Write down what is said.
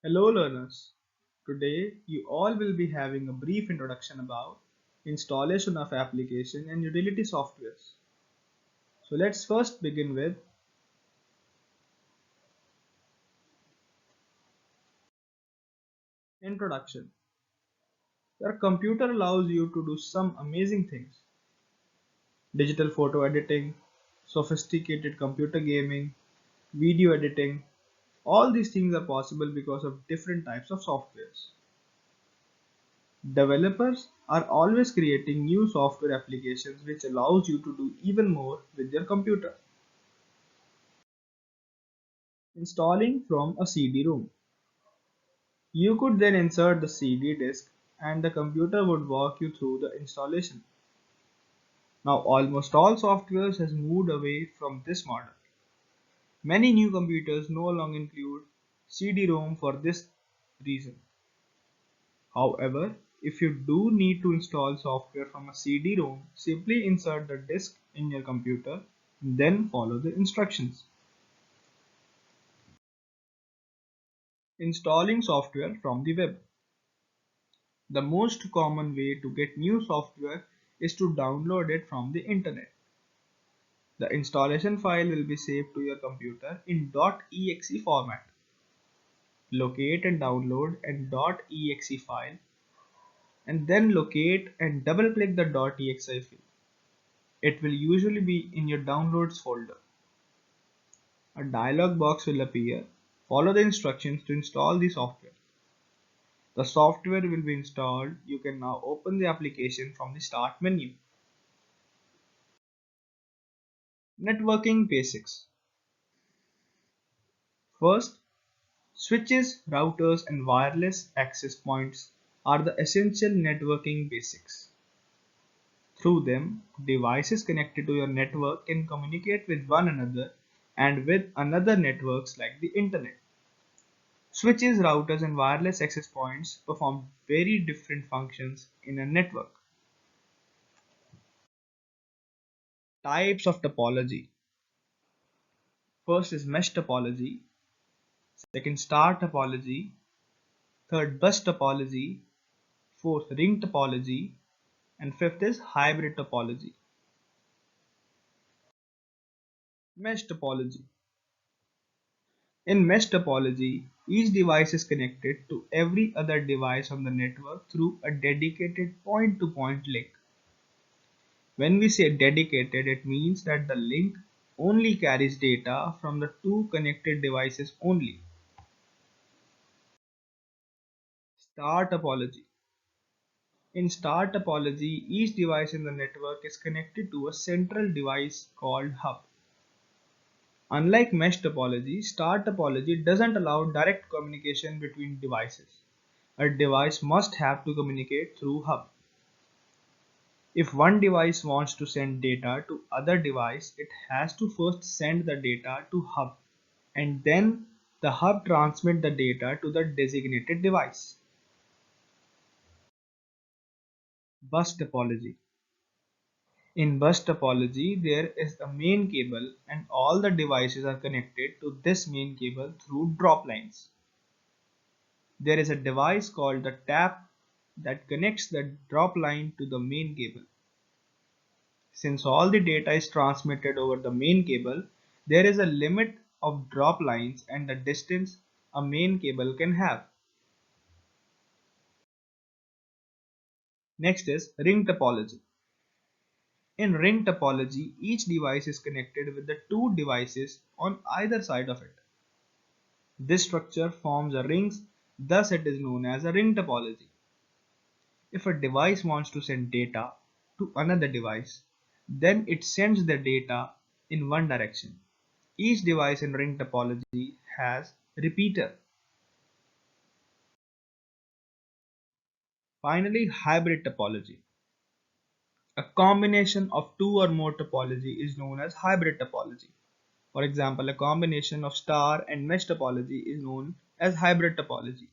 Hello learners. Today you all will be having a brief introduction about installation of application and utility softwares. So let's first begin with introduction. Your computer allows you to do some amazing things. Digital photo editing, sophisticated computer gaming, video editing. All these things are possible because of different types of softwares. Developers are always creating new software applications which allows you to do even more with your computer. Installing from a CD-ROM. You could then insert the CD disk and the computer would walk you through the installation. Now almost all softwares has moved away from this model. Many new computers no longer include CD-ROM for this reason. However, if you do need to install software from a CD-ROM, simply insert the disk in your computer and then follow the instructions. Installing software from the web. The most common way to get new software is to download it from the internet. The installation file will be saved to your computer in .exe format. Locate and download an .exe file and then locate and double click the .exe file. It will usually be in your downloads folder. A dialog box will appear. Follow the instructions to install the software. The software will be installed. You can now open the application from the start menu. Networking basics. First, switches, routers, and wireless access points are the essential networking basics. Through them, devices connected to your network can communicate with one another and with another networks like the internet. Switches, routers, and wireless access points perform very different functions in a network. Types of topology. First is mesh topology, second star topology, third bus topology, fourth ring topology, and fifth is hybrid topology. Mesh topology. In mesh topology, each device is connected to every other device on the network through a dedicated point-to-point link. When we say dedicated, it means that the link only carries data from the two connected devices only. Star topology. In star topology, each device in the network is connected to a central device called hub. Unlike mesh topology, star topology doesn't allow direct communication between devices. A device must have to communicate through hub. If one device wants to send data to other device, it has to first send the data to hub and then the hub transmit the data to the designated device. Bus topology. In bus topology, there is a main cable and all the devices are connected to this main cable through drop lines. There is a device called the tap that connects the drop line to the main cable. Since all the data is transmitted over the main cable, there is a limit of drop lines and the distance a main cable can have. Next is ring topology. In ring topology, each device is connected with the two devices on either side of it. This structure forms a ring, thus it is known as a ring topology. If a device wants to send data to another device, then it sends the data in one direction. Each device in ring topology has repeater. Finally, hybrid topology. A combination of two or more topology is known as hybrid topology. For example, a combination of star and mesh topology is known as hybrid topology.